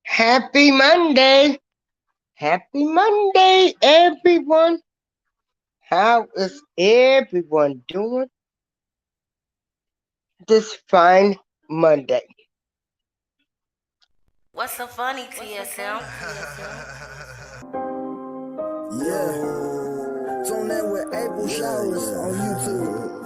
Happy Monday. Happy Monday, everyone. How is everyone doing this fine Monday? What's so funny, TSM? Yeah. Tune in with April Showers on YouTube.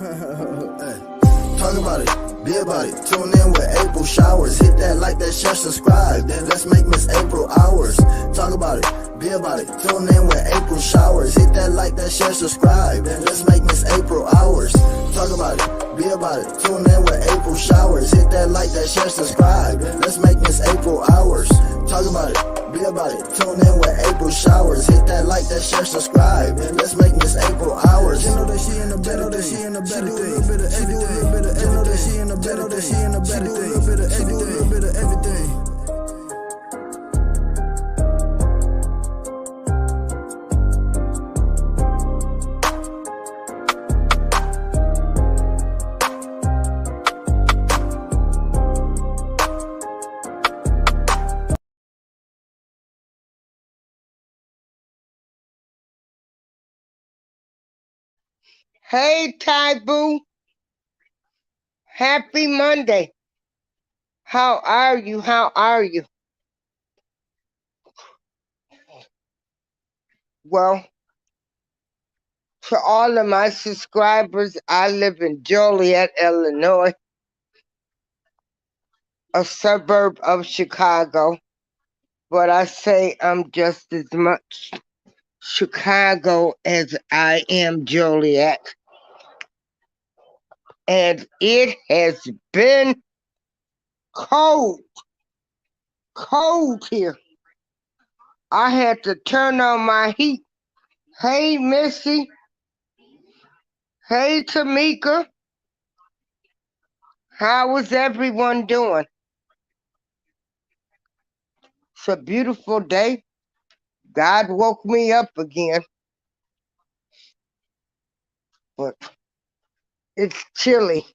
Talk about it, be about it. Tune in with April Showers. Hit that like, that share, subscribe. Then let's make Miss April ours. Talk about it, be about it. Tune in with April Showers. Hit that like, that share, subscribe. Then let's make Miss April ours. Talk about it, be about it. Tune in with April Showers. Hit that like, that share, subscribe. Then let's make Miss April ours. Talk about it, be about it. Tune in with April Showers. Hit that like, that share, subscribe. And let's make Miss April ours. You know that she in the better, that she in the better thing. She do a little bit of everything. That she in the better, that she in the better thing. She do a little bit of everything. Hey, Ty Boo. Happy Monday. How are you? How are you? Well, to all of my subscribers, I live in Joliet, Illinois, a suburb of Chicago, but I say I'm just as much Chicago as I am Joliet. And it has been cold here. I had to turn on my heat. Hey, Missy. Hey, Tamika. How is everyone doing? It's a beautiful day. God woke me up again. But it's chilly.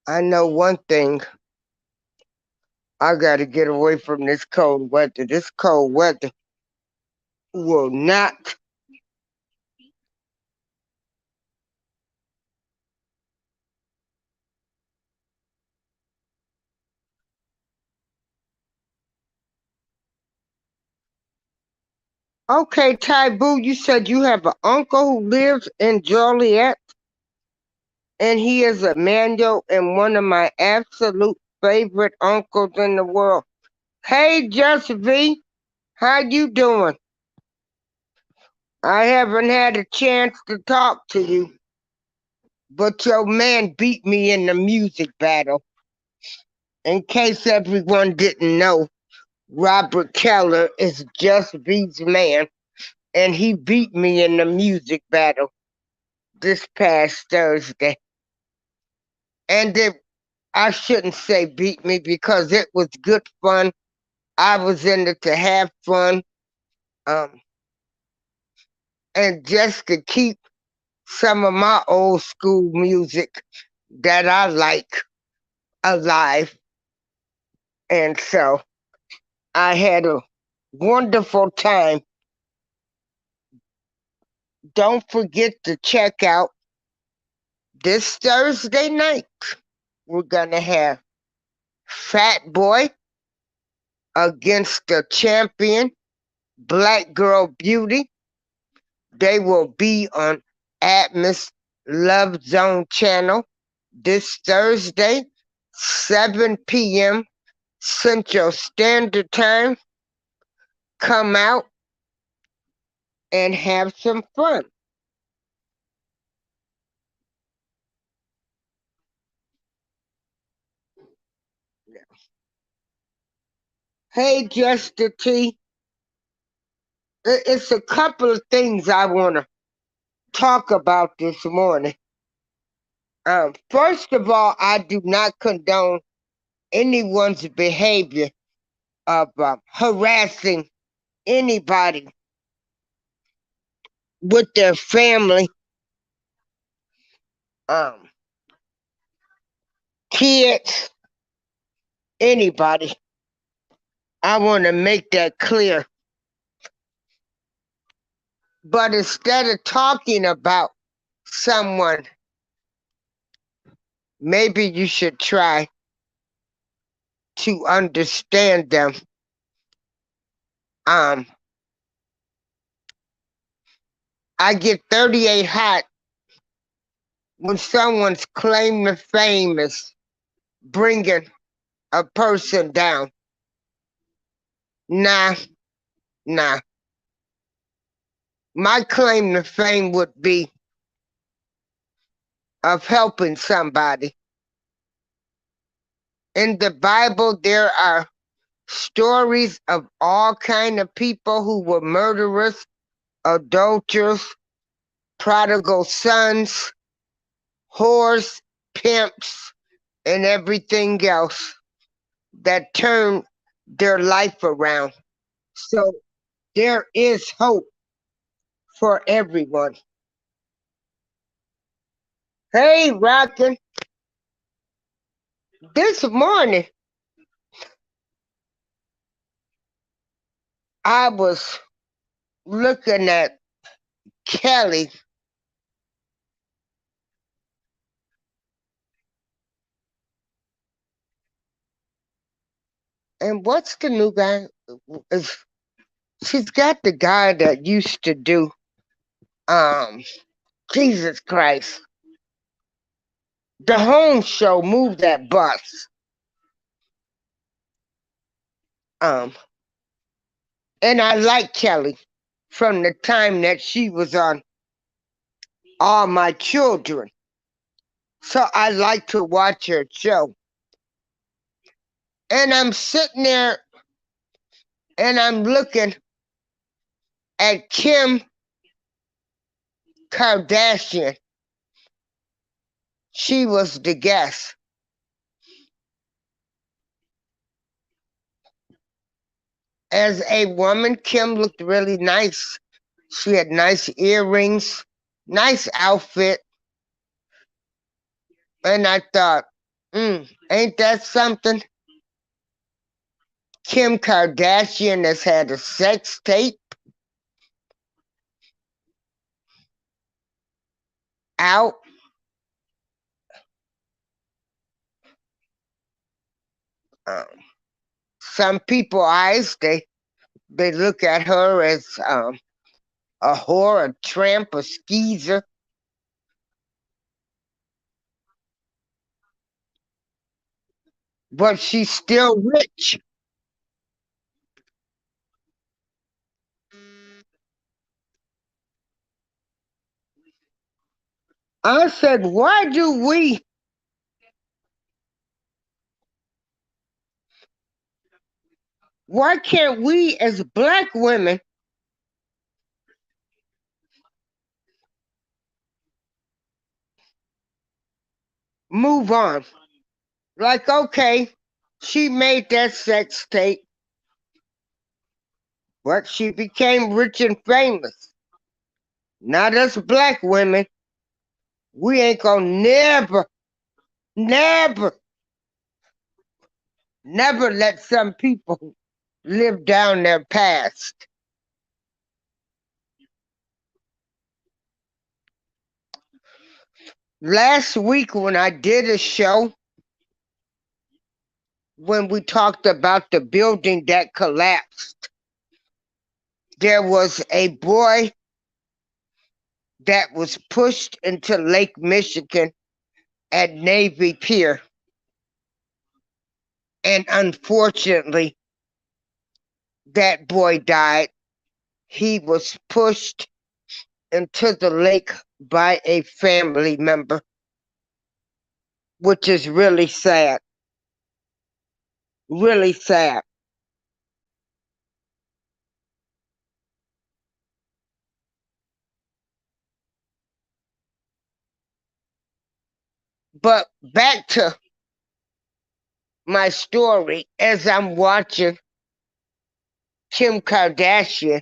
I know one thing. I gotta get away from this cold weather. This cold weather will not. Okay, Ty Boo, you said you have an uncle who lives in Joliet, and he is Emmanuel and one of my absolute favorite uncles in the world. Hey, Just V, how you doing? I haven't had a chance to talk to you, but your man beat me in the music battle. In case everyone didn't know, Robert Keller is Just V's man, and he beat me in the music battle this past Thursday. And I shouldn't say beat me because it was good fun. I was in it to have fun. And just to keep some of my old school music that I like alive. And so I had a wonderful time. Don't forget to check out this Thursday night. We're going to have Fat Boy against the champion, Black Girl Beauty. They will be on Atmos Love Zone channel this Thursday, 7 p.m. Central Standard Time. Come out and have some fun. Hey, Just T. It's a couple of things I want to talk about this morning. First of all, I do not condone anyone's behavior of harassing anybody with their family, um, kids, anybody. I want to make that clear. But instead of talking about someone, maybe you should try to understand them. I get 38 hot when someone's claim to fame is bringing a person down. Nah. My claim to fame would be of helping somebody. In the Bible, there are stories of all kind of people who were murderers, adulterers, prodigal sons, whores, pimps, and everything else that turned their life around. So there is hope for everyone. Hey, Rockin'. This morning, I was looking at Kelly. And what's the new guy? She's got the guy that used to do Jesus Christ. The home show, Move That Bus. And I like Kelly from the time that she was on All My Children. So I like to watch her show. And I'm sitting there and I'm looking at Kim Kardashian. She was the guest. As a woman, Kim looked really nice. She had nice earrings, nice outfit. And I thought, ain't that something? Kim Kardashian has had a sex tape out. Some people eyes, they look at her as a whore, a tramp, a skeezer. But she's still rich. I said, why can't we as black women move on? Like, okay, she made that sex tape, but she became rich and famous. Not us black women. We ain't gonna never let some people live down their past. Last week when I did a show, when we talked about the building that collapsed, there was a boy that was pushed into Lake Michigan at Navy Pier. And unfortunately, that boy died. He was pushed into the lake by a family member, which is really sad. Really sad. But back to my story, as I'm watching Kim Kardashian,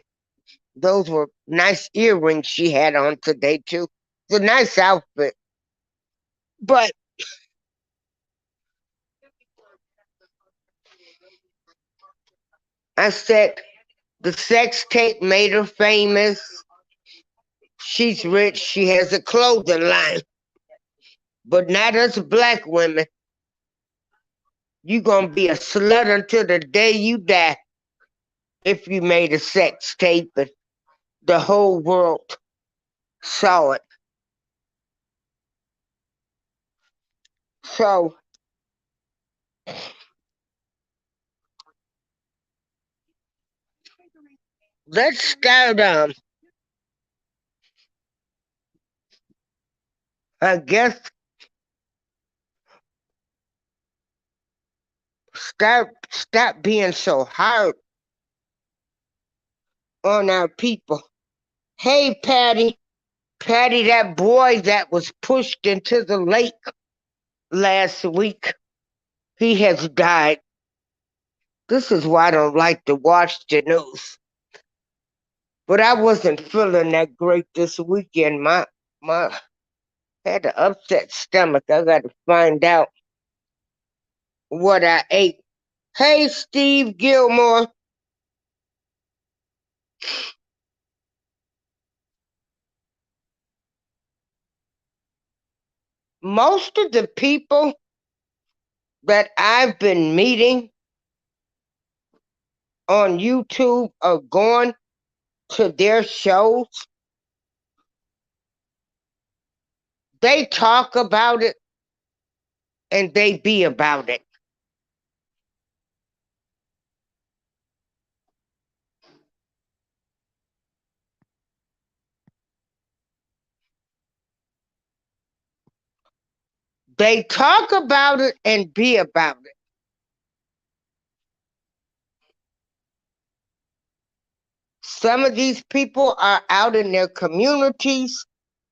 those were nice earrings she had on today, too. It's a nice outfit. But I said the sex tape made her famous. She's rich. She has a clothing line. But not us black women. You gonna be a slut until the day you die if you made a sex tape and the whole world saw it. So let's start I guess stop being so hard on our people. Hey Patty. Patty, that boy that was pushed into the lake last week, he has died. This is why I don't like to watch the news. But I wasn't feeling that great this weekend. My had an upset stomach. I got to find out what I ate. Hey, Steve Gilmore. Most of the people that I've been meeting on YouTube are going to their shows. They talk about it and they be about it. They talk about it and be about it. Some of these people are out in their communities.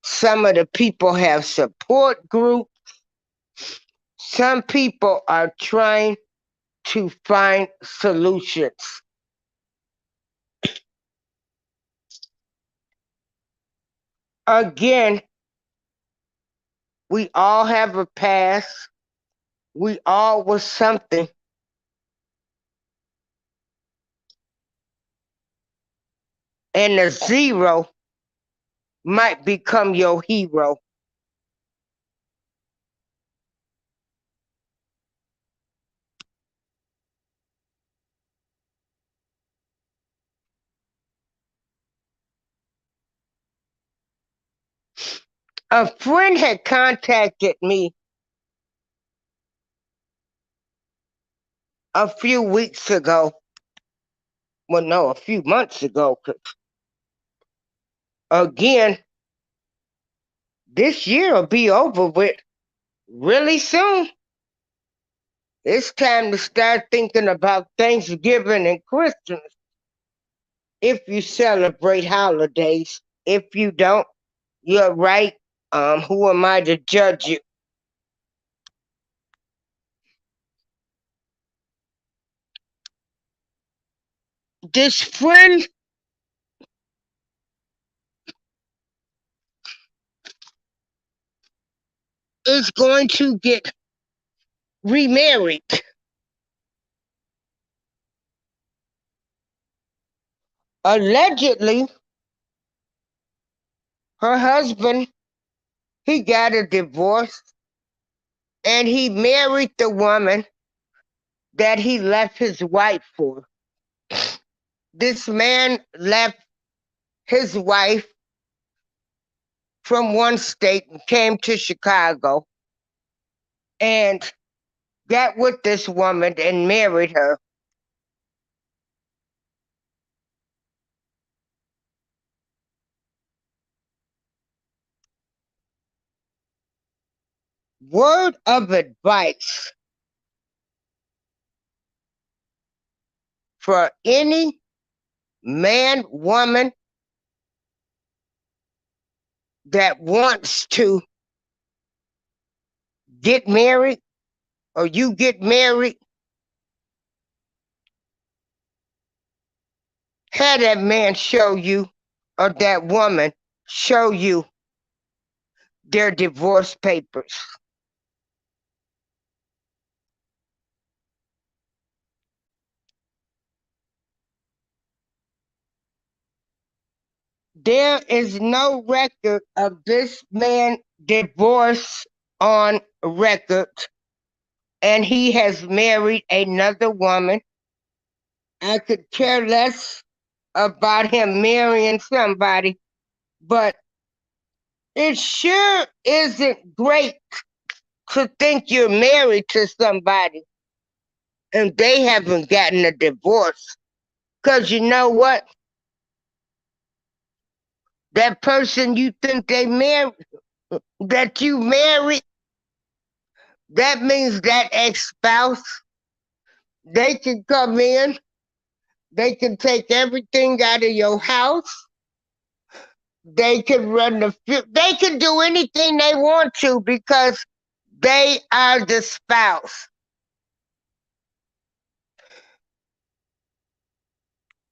Some of the people have support groups. Some people are trying to find solutions. Again, we all have a past. We all was something. And a zero might become your hero. A friend had contacted me a few weeks ago. Well, no, a few months ago. Again, this year will be over with really soon. It's time to start thinking about Thanksgiving and Christmas if you celebrate holidays. If you don't, you're right. Who am I to judge you? This friend is going to get remarried. Allegedly, her husband, he got a divorce and he married the woman that he left his wife for. This man left his wife from one state and came to Chicago and got with this woman and married her. Word of advice for any man, woman that wants to get married or you get married, have that man show you or that woman show you their divorce papers. There is no record of this man divorce on record, and he has married another woman. I could care less about him marrying somebody, but it sure isn't great to think you're married to somebody and they haven't gotten a divorce. Because you know what? That person you think they married, that you married, that means that ex-spouse, they can come in, they can take everything out of your house, they can they can do anything they want to because they are the spouse.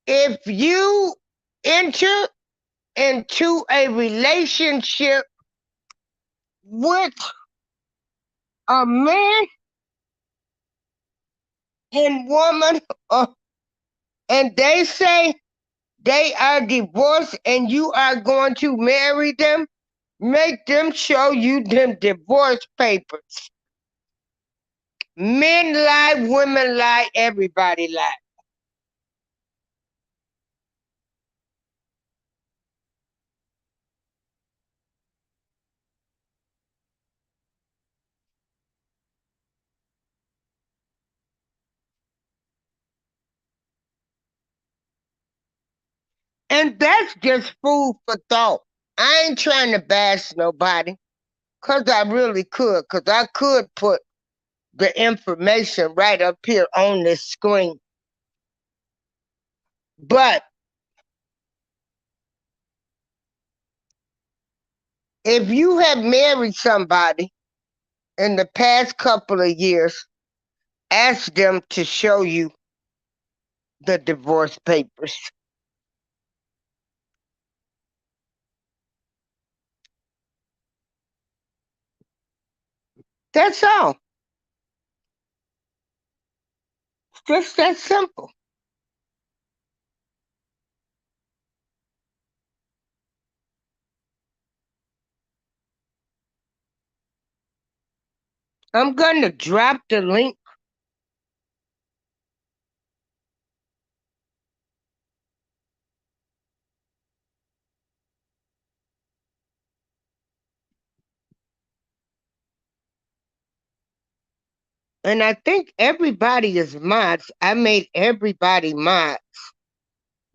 If you enter into a relationship with a man and woman, and they say they are divorced and you are going to marry them, make them show you them divorce papers. Men lie, women lie, everybody lie. And that's just food for thought. I ain't trying to bash nobody, because I really could, because I could put the information right up here on this screen. But if you have married somebody in the past couple of years, ask them to show you the divorce papers. That's all. It's just that simple. I'm going to drop the link. And I think everybody is mods. I made everybody mods.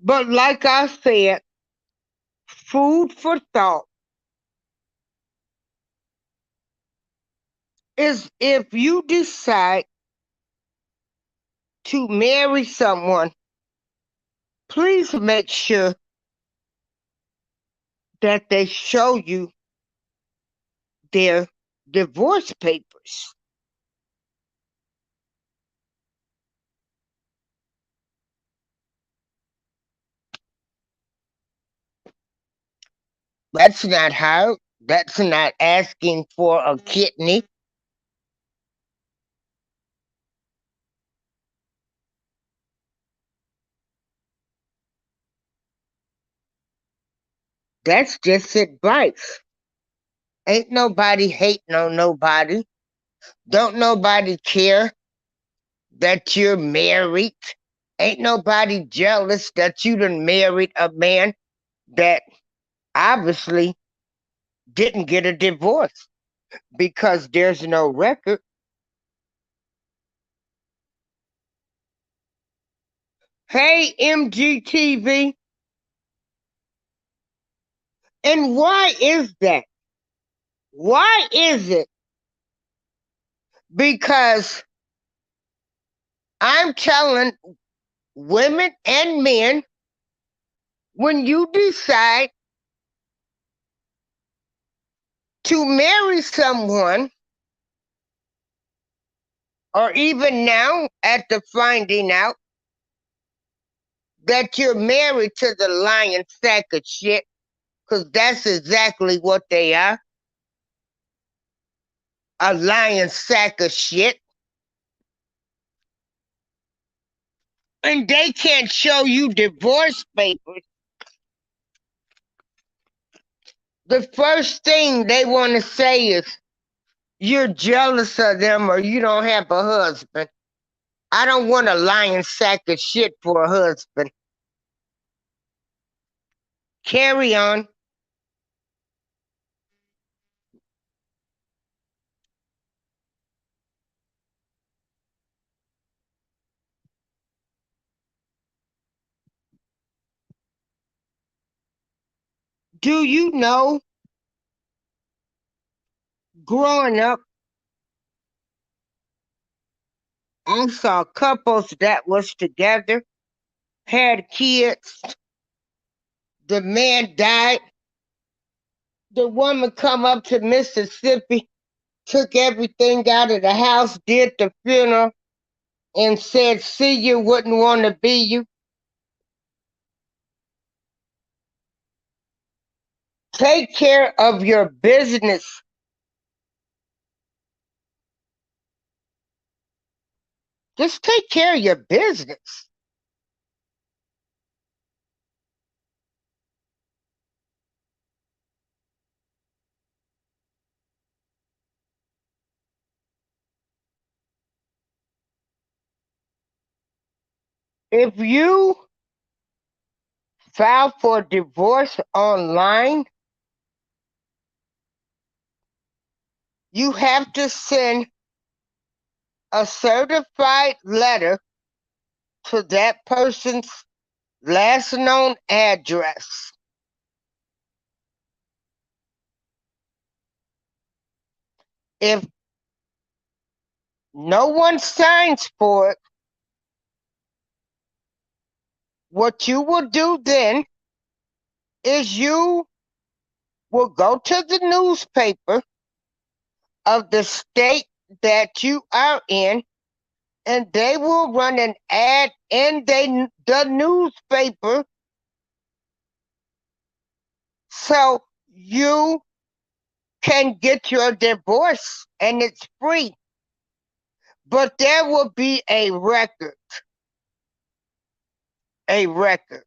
But like I said, food for thought is if you decide to marry someone, please make sure that they show you their divorce papers. That's not hard. That's not asking for a kidney. That's just advice. Ain't nobody hating on nobody. Don't nobody care that you're married. Ain't nobody jealous that you done married a man that obviously didn't get a divorce because there's no record. Hey, MGTV. And why is that? Why is it? Because I'm telling women and men, when you decide to marry someone, or even now after finding out that you're married to the lying sack of shit, because that's exactly what they are, a lying sack of shit. And they can't show you divorce papers. The first thing they want to say is you're jealous of them or you don't have a husband. I don't want a lying sack of shit for a husband. Carry on. Do you know, growing up, I saw couples that was together, had kids, the man died, the woman come up to Mississippi, took everything out of the house, did the funeral, and said, see you, wouldn't want to be you. Take care of your business. Just take care of your business. If you file for divorce online, you have to send a certified letter to that person's last known address. If no one signs for it, what you will do then is you will go to the newspaper of the state that you are in, and they will run an ad in the newspaper so you can get your divorce, and it's free. But there will be a record. A record.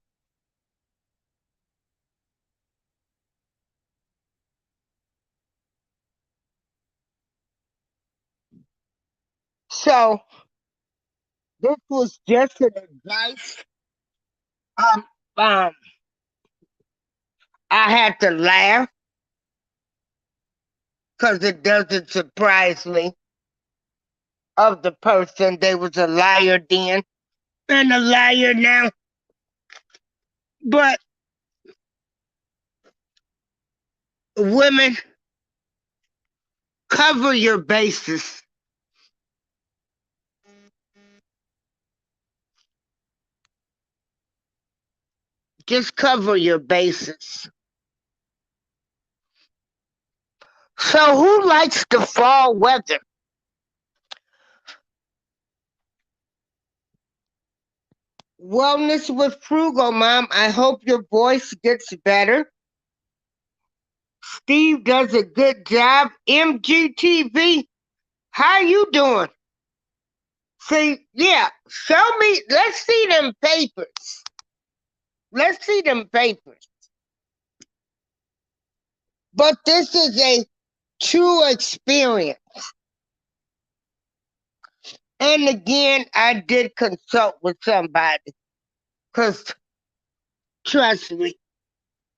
So this was just an advice. Um, um, I had to laugh because it doesn't surprise me of the person. They was a liar then and a liar now. But women, cover your bases. Just cover your bases. So who likes the fall weather? Wellness with Frugal Mom. I hope your voice gets better. Steve does a good job. MGTV, how you doing? See, yeah, show me. Let's see them papers. Let's see them papers. But this is a true experience. And again, I did consult with somebody. Because, trust me,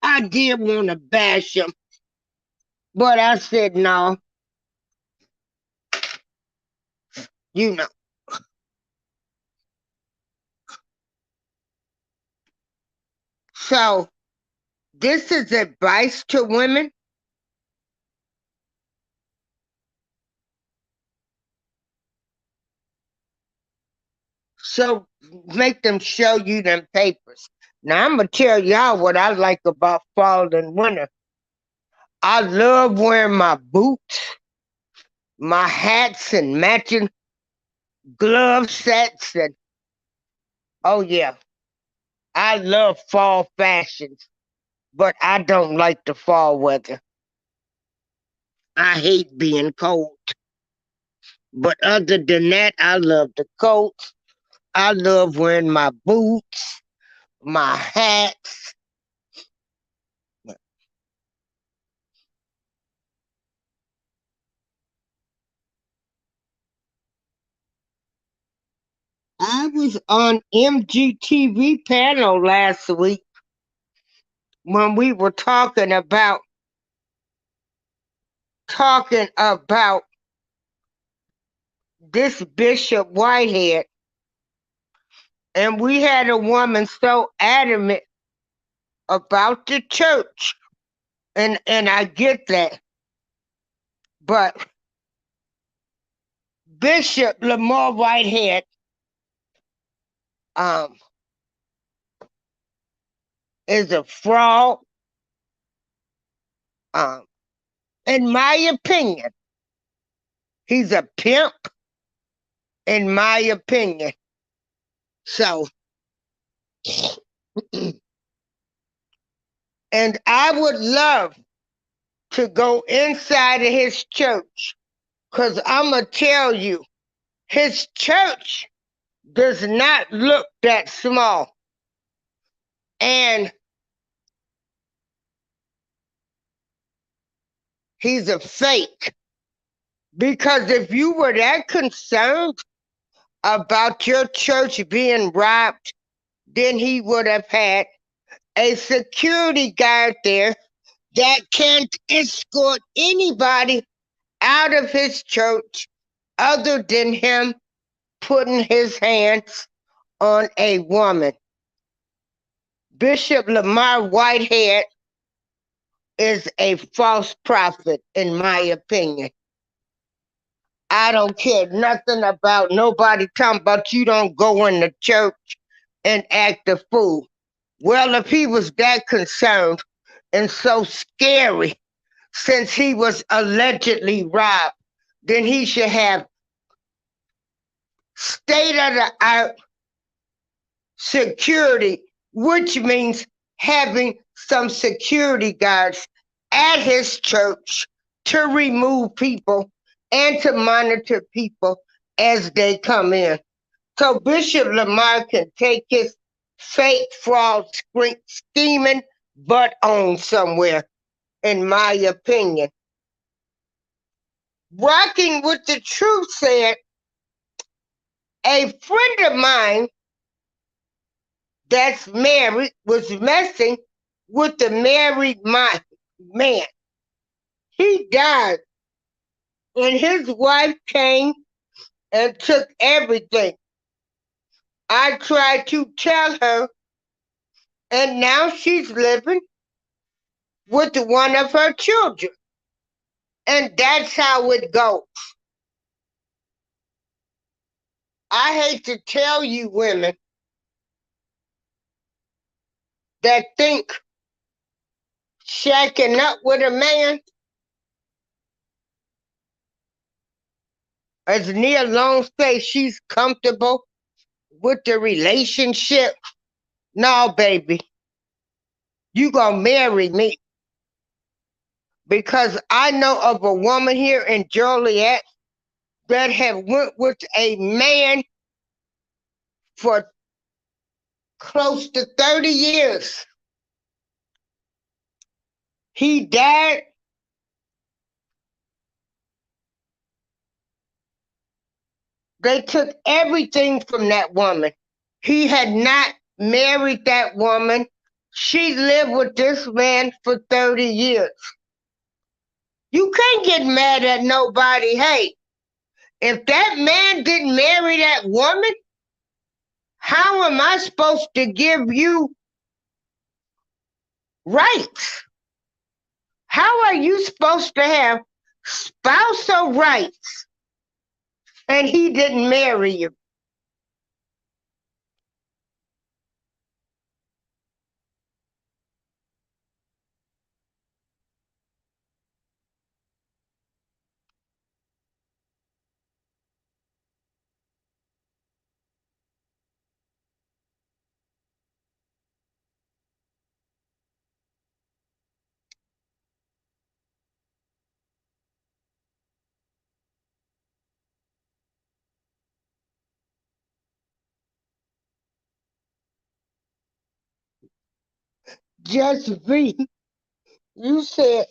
I did want to bash him. But I said, no. You know. So, this is advice to women. So, make them show you them papers. Now, I'm going to tell y'all what I like about fall and winter. I love wearing my boots, my hats, and matching glove sets, and oh yeah, I love fall fashions, but I don't like the fall weather. I hate being cold. But other than that, I love the coats. I love wearing my boots, my hats. I was on MGTV panel last week when we were talking about this Bishop Whitehead, and we had a woman so adamant about the church, and I get that, but Bishop Lamar Whitehead um is a fraud, um in my opinion. He's a pimp, in my opinion. So, and I would love to go inside of his church, because I'm going to tell you, his church does not look that small. And he's a fake. Because if you were that concerned about your church being robbed, then he would have had a security guard there that can't escort anybody out of his church other than him putting his hands on a woman. Bishop Lamar Whitehead is a false prophet, in my opinion. I don't care nothing about nobody talking about you don't go in the church and act a fool. Well, if he was that concerned and so scary since he was allegedly robbed, then he should have state of the art security, which means having some security guards at his church to remove people and to monitor people as they come in. So Bishop Lamar can take his fake fraud scheming butt on somewhere, in my opinion. Rocking with the Truth said, a friend of mine that's married was messing with the married man. He died, and his wife came and took everything. I tried to tell her, and now she's living with one of her children. And that's how it goes. I hate to tell you women that think shacking up with a man, as Nia Long says, she's comfortable with the relationship. No, baby, you gonna marry me. Because I know of a woman here in Joliet that have went with a man for close to 30 years. He died. They took everything from that woman. He had not married that woman. She lived with this man for 30 years. You can't get mad at nobody. Hey, if that man didn't marry that woman, how am I supposed to give you rights? How are you supposed to have spousal rights and he didn't marry you? Just V, you said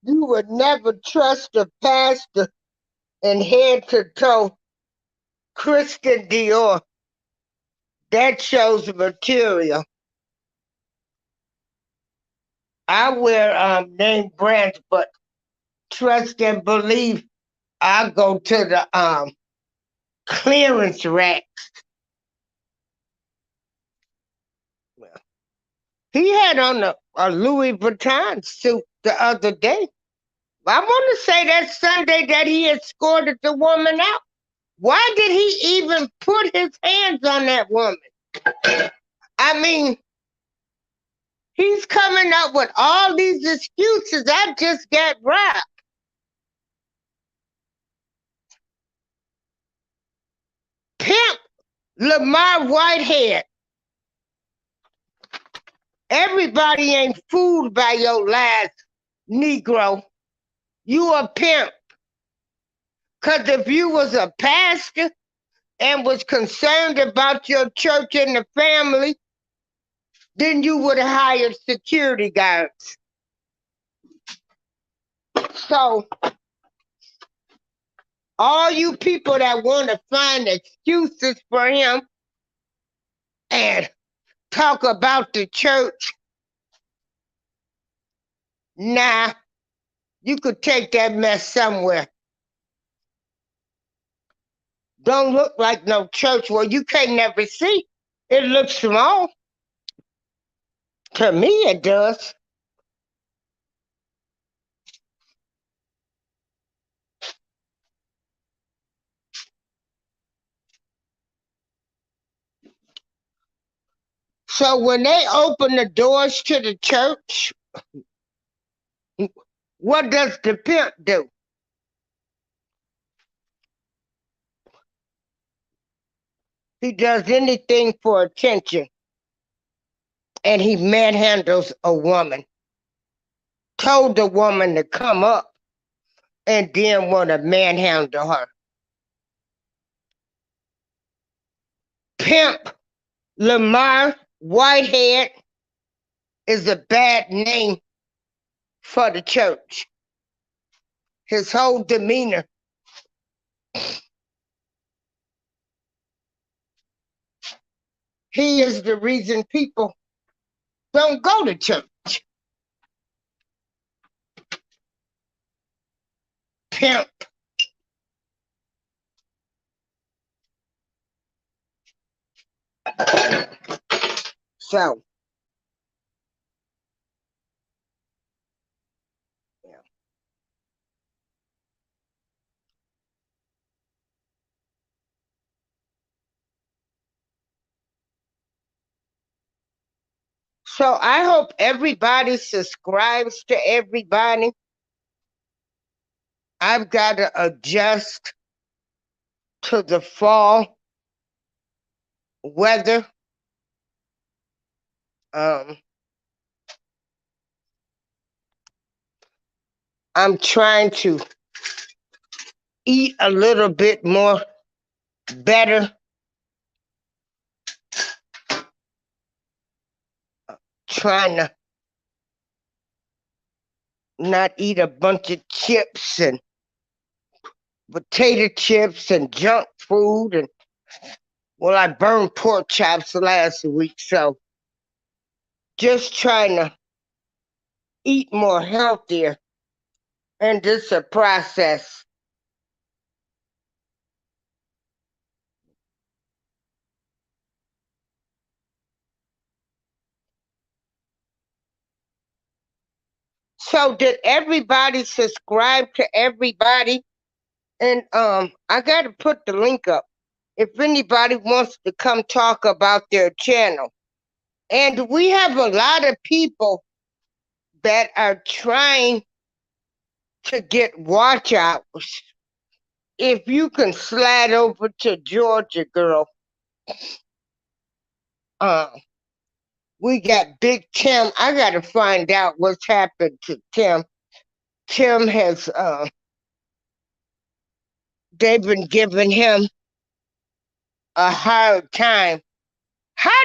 you would never trust a pastor and head to toe Christian Dior. That shows material. I wear name brands, but trust and believe I go to the clearance rack. He had on a Louis Vuitton suit the other day. I want to say that Sunday that he escorted the woman out. Why did he even put his hands on that woman? I mean, he's coming up with all these excuses. I just got robbed. Pimp Lamar Whitehead. Everybody ain't fooled by your lies, Negro. You a pimp. Because if you was a pastor and was concerned about your church and the family, then you would have hired security guards. So, all you people that want to find excuses for him and talk about the church, nah, you could take that mess somewhere. Don't look like no church. Well, you can't never see. It looks small. To me, it does. So when they open the doors to the church, what does the pimp do? He does anything for attention. And he manhandles a woman. Told the woman to come up and then want to manhandle her. Pimp Lamar Whitehead is a bad name for the church. His whole demeanor. He is the reason people don't go to church. Pimp. So, yeah. So I hope everybody subscribes to everybody. I've got to adjust to the fall weather. I'm trying to eat a little bit more better. Trying to not eat a bunch of chips and potato chips and junk food. And well, I burned pork chops last week, so just trying to eat more healthier. And this is a process. So did everybody subscribe to everybody? And I gotta put the link up if anybody wants to come talk about their channel. And we have a lot of people that are trying to get watch hours. If you can slide over to Georgia, girl. We got Big Tim. I gotta find out what's happened to Tim. Tim has they've been giving him a hard time. How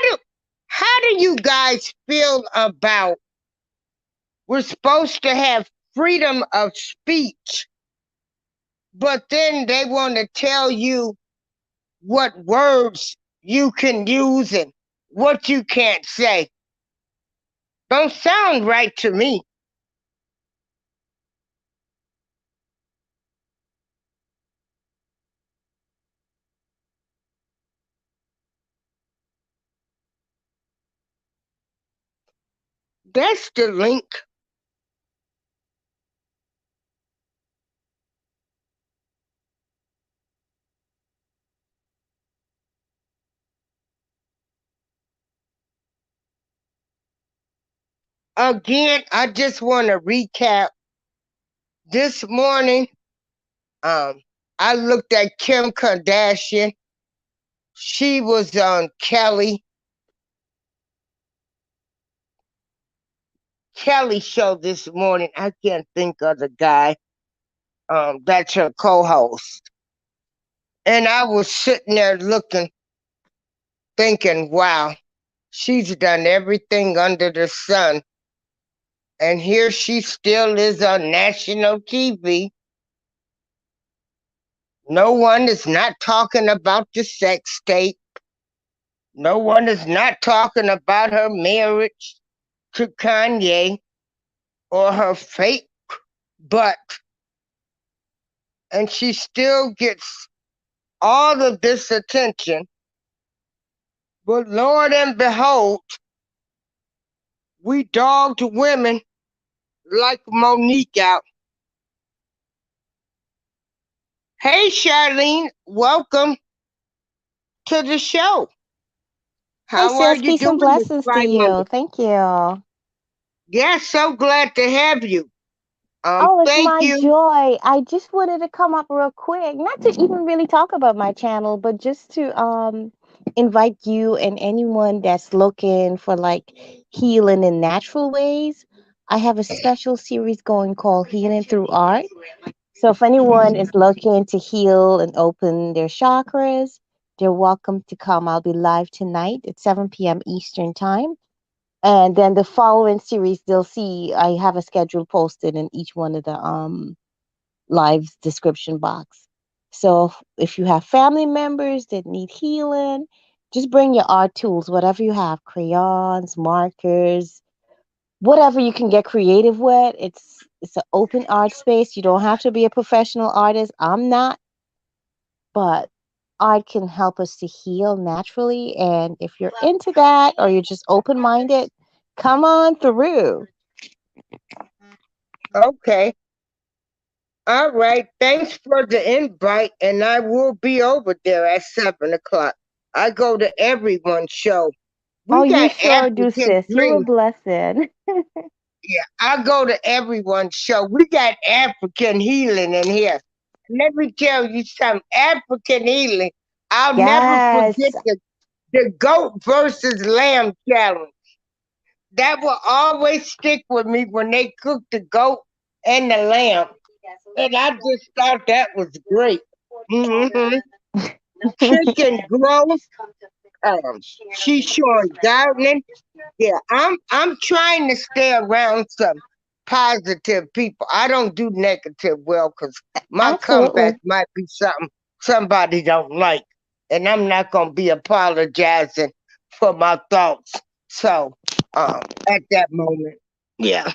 How do you guys feel about we're supposed to have freedom of speech, but then they want to tell you what words you can use and what you can't say? Don't sound right to me. That's the link. Again, I just want to recap. This morning, um, I looked at Kim Kardashian. She was on Kelly show this morning. I can't think of the guy. That's her co-host. And I was sitting there looking, thinking, wow, she's done everything under the sun. And here she still is on national TV. No one is not talking about the sex tape. No one is not talking about her marriage to Kanye or her fake butt. And she still gets all of this attention. But Lord and behold, we dogged women like Monique out. Hey, Charlene, welcome to the show. Hey How are sis, you peace and doing this blessings to fine Monday? you. Thank you. Yeah, so glad to have you. Oh, it's Thank my you. joy. I just wanted to come up real quick, not to even really talk about my channel, but just to invite you and anyone that's looking for like healing in natural ways. I have a special series going called Healing Through Art. So if anyone is looking to heal and open their chakras, they're welcome to come. I'll be live tonight at 7 p.m. Eastern time. And then the following series, they'll see I have a schedule posted in each one of the live description box. So if you have family members that need healing, just bring your art tools, whatever you have, crayons, markers, whatever you can get creative with. It's an open art space. You don't have to be a professional artist. I'm not, but art can help us to heal naturally. And if you're into that or you're just open minded, come on through. Okay. All right. Thanks for the invite, and I will be over there at 7 o'clock. I go to everyone's show. Oh, We you got sure do, African sis. You're a dreams. blessing. Yeah, I go to everyone's show. We got African healing in here. Let me tell you something. African healing. I'll never forget Yes, the goat versus lamb challenge. That will always stick with me when they cook the goat and the lamb. And I just thought that was great. Hmm Chicken growth. She's showing gardening. Yeah, I'm trying to stay around some positive people. I don't do negative well because my comeback absolutely. might be something somebody don't like, and I'm not gonna be apologizing for my thoughts. So, at that moment, yeah.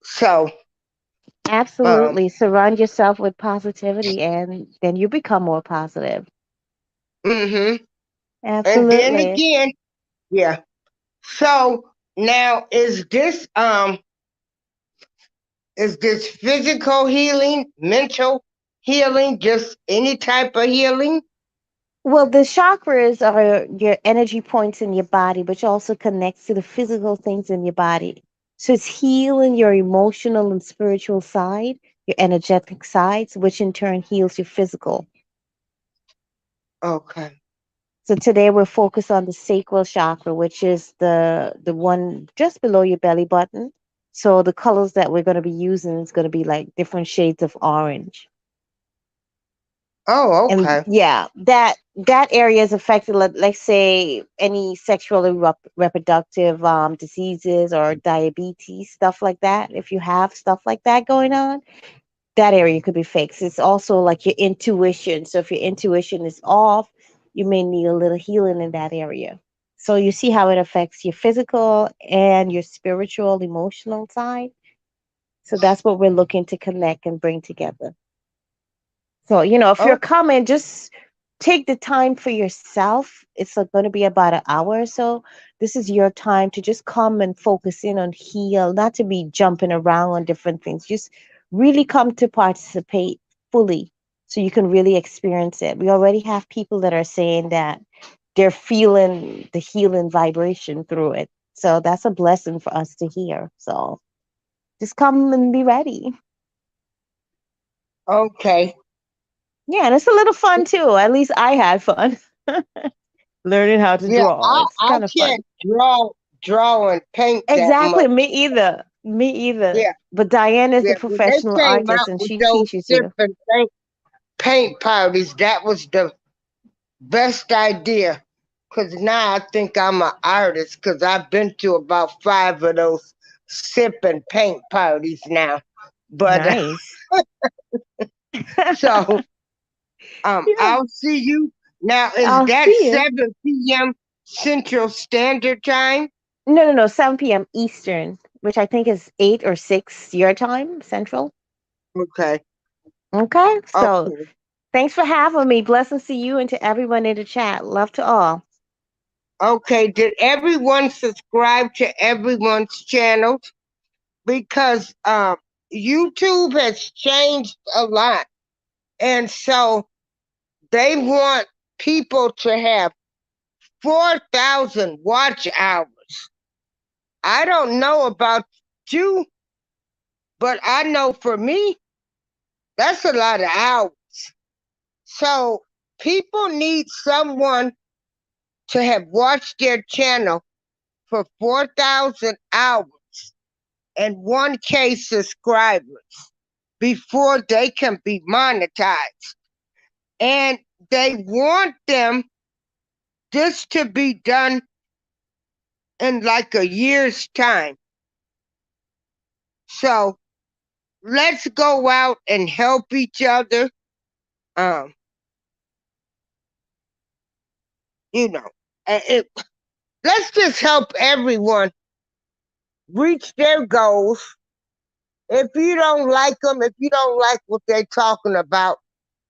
So, um, Absolutely. Surround yourself with positivity and then you become more positive. hmm and then Absolutely. again, yeah. So now is this physical healing, mental healing, just any type of healing? Well, the chakras are your energy points in your body, which also connects to the physical things in your body. So it's healing your emotional and spiritual side, your energetic sides, which in turn heals your physical. Okay. So today we're focused on the sacral chakra, which is the one just below your belly button. So the colors that we're going to be using is going to be like different shades of orange. Oh, And okay. yeah, that area is affected, like say any sexually reproductive diseases or diabetes, stuff like that. If you have stuff like that going on, that area could be fixed. It's also like your intuition. So if your intuition is off, you may need a little healing in that area. So you see how it affects your physical and your spiritual, emotional side. So that's what we're looking to connect and bring together. So, if you're Oh, coming, just take the time for yourself. It's going to be about an hour or so. This is your time to just come and focus in on heal, not to be jumping around on different things. Just really come to participate fully so you can really experience it. We already have people that are saying that they're feeling the healing vibration through it. So that's a blessing for us to hear. So just come and be ready. okay. Yeah, and it's a little fun too. At least I had fun learning how to Yeah, draw. It's I kind of can't fun. draw and paint that Exactly, much. me either. Me either. Yeah, But Diane is the yeah. When they professional came artist out and with she those teaches sip you. and paint parties, that was the best idea. Cause now I think I'm an artist. Cause I've been to about 5 of those sip and paint parties now. But Nice. so Yeah, I'll see you now. Is I'll that see you. 7 p.m. Central Standard Time? No, no, no, 7 p.m. Eastern, which I think is 8 or 6 your time, Central. Okay. Okay, so Okay. thanks for having me. Blessings to you and to everyone in the chat. Love to all. Okay. Did everyone subscribe to everyone's channels? Because YouTube has changed a lot, and so they want people to have 4,000 watch hours. I don't know about you, but I know for me, that's a lot of hours. So people need someone to have watched their channel for 4,000 hours and 1K subscribers before they can be monetized. And they want them this to be done in like a year's time. So let's go out and help each other. Um, you know, let's just help everyone reach their goals. If you don't like them, if you don't like what they're talking about,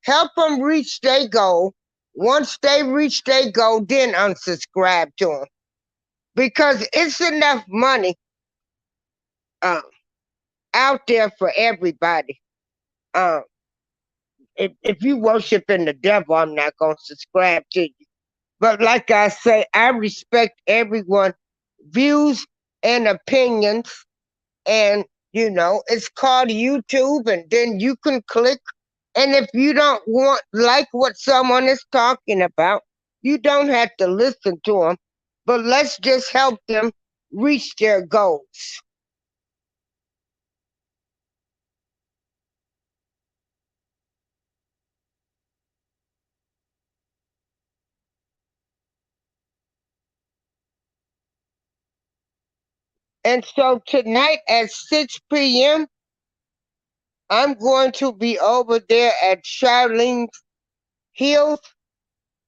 help them reach their goal. Once they reach their goal, then unsubscribe to them because it's enough money um, out there for everybody. Um, if you worshiping the devil, I'm not gonna subscribe to you. But like I say, I respect everyone's views and opinions, and it's called YouTube, and then you can click. And if you don't want like what someone is talking about, you don't have to listen to them. But let's just help them reach their goals. And so tonight at 6 p.m., I'm going to be over there at Charlene's Hills.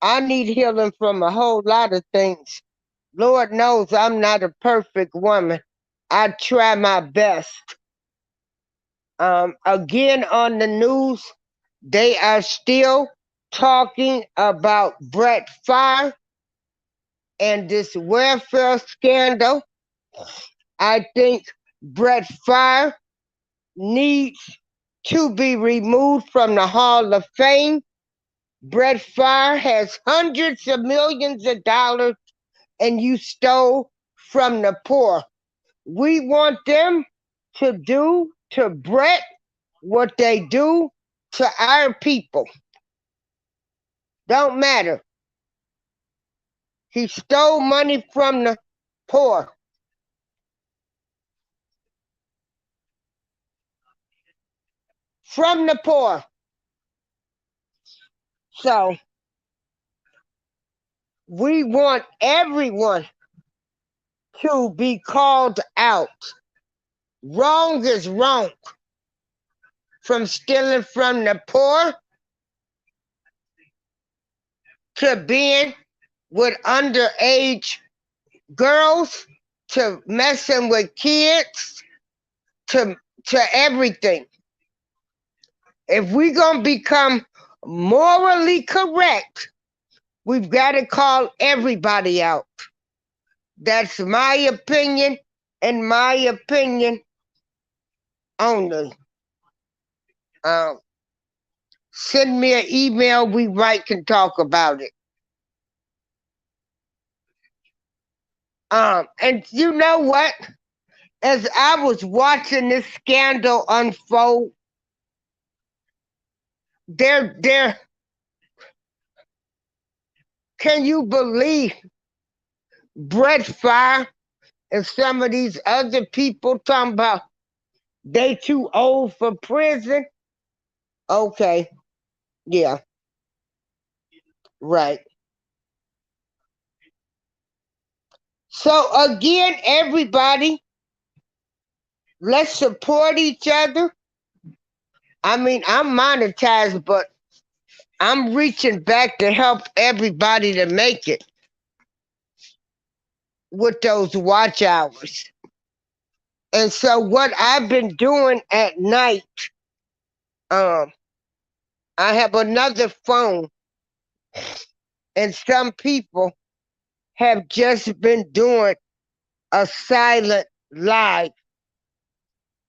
I need healing from a whole lot of things. Lord knows I'm not a perfect woman. I try my best. Again, on the news, they are still talking about Brett Favre and this welfare scandal. I think Brett Favre needs to be removed from the Hall of Fame. Brett Favre has hundreds of millions of dollars and you stole from the poor. We want them to do to Brett what they do to our people. Don't matter. He stole money from the poor. From the poor. So we want everyone to be called out. Wrong is wrong. From stealing from the poor to being with underage girls to messing with kids to everything. If we're gonna become morally correct, we've got to call everybody out. That's my opinion and my opinion only. Send me an email, we write can talk about it. And you know what? As I was watching this scandal unfold, there, can you believe Brett Favre and some of these other people talking about they too old for prison? Okay, yeah, right. So again, everybody, let's support each other. I mean, I'm monetized, but I'm reaching back to help everybody to make it with those watch hours. And so what I've been doing at night, I have another phone, and some people have just been doing a silent live,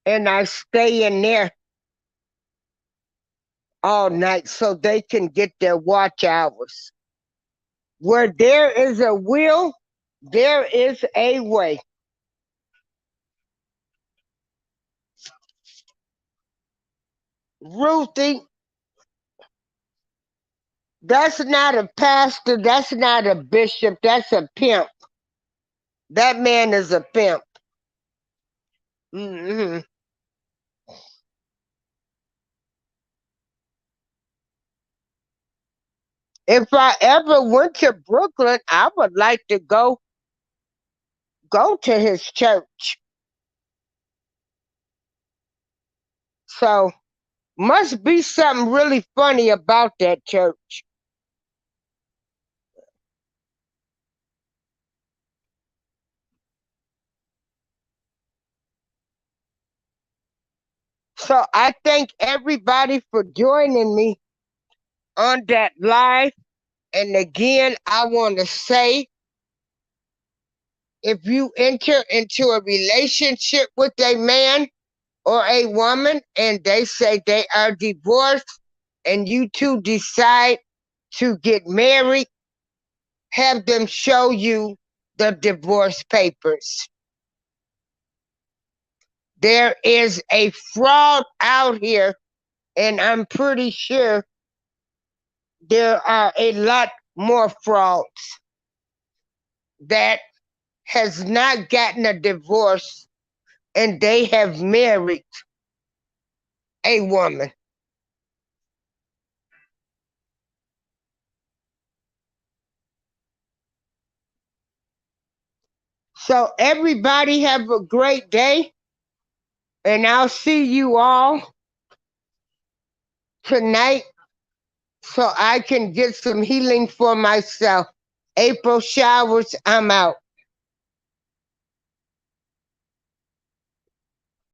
and I stay in there all night so they can get their watch hours. Where there is a will, there is a way. Ruthie, that's not a pastor, that's not a bishop, that's a pimp. That man is a pimp. hmm If I ever went to Brooklyn, I would like to go to his church. So must be something really funny about that church. So I thank everybody for joining me on that live. And again, I want to say, if you enter into a relationship with a man or a woman and they say they are divorced and you two decide to get married, have them show you the divorce papers. There is a fraud out here, and I'm pretty sure there are a lot more frauds that has not gotten a divorce and they have married a woman. So everybody have a great day, and I'll see you all tonight so I can get some healing for myself. April showers, I'm out.